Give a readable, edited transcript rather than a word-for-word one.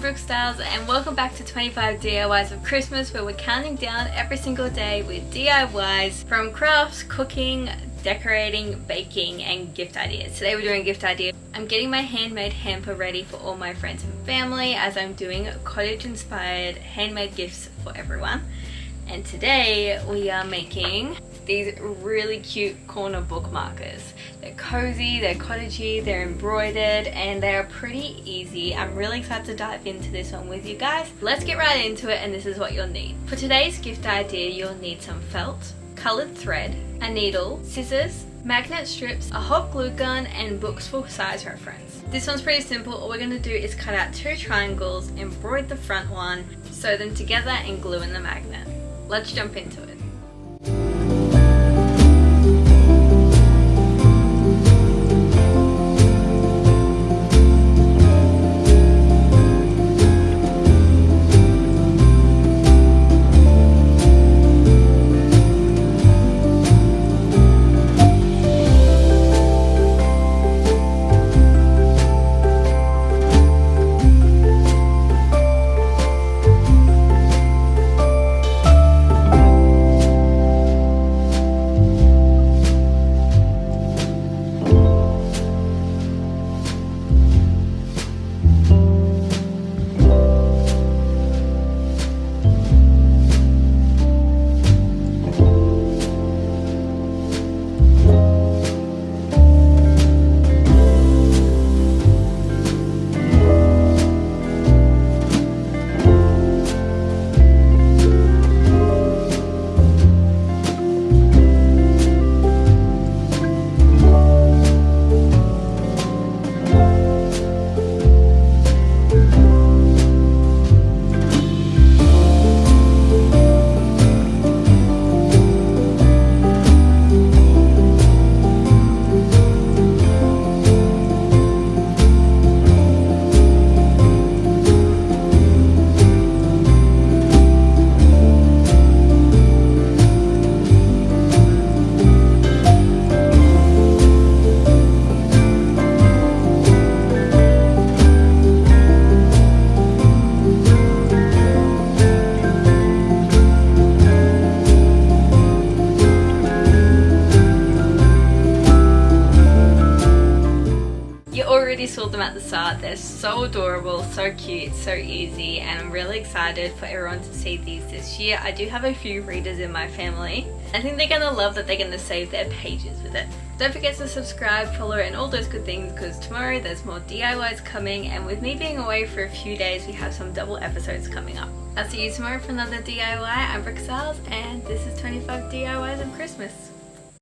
Brooke Styles and welcome back to 25 DIYs of Christmas, where we're counting down every single day with DIYs from crafts, cooking, decorating, baking and gift ideas. Today we're doing gift ideas. I'm getting my handmade hamper ready for all my friends and family as I'm doing cottage inspired handmade gifts for everyone. And today we are making these really cute corner bookmarkers. They're cozy, they're cottagey, they're embroidered, and they are pretty easy. I'm really excited to dive into this one with you guys. Let's get right into it, and this is what you'll need. For today's gift idea, you'll need some felt, colored thread, a needle, scissors, magnet strips, a hot glue gun, and books for size reference. This one's pretty simple. All we're going to do is cut out 2 triangles, embroider the front one, sew them together and glue in the magnet. Let's jump into it. Saw them at the start. They're so adorable, so cute, so easy, and I'm really excited for everyone to see these this year. I do have a few readers in my family. I think they're gonna love that they're gonna save their pages with it. Don't forget to subscribe, follow, and all those good things, because tomorrow there's more DIYs coming, and with me being away for a few days, we have some double episodes coming up. I'll see you tomorrow for another DIY. I'm Brooke Styles, and this is 25 DIYs of Christmas.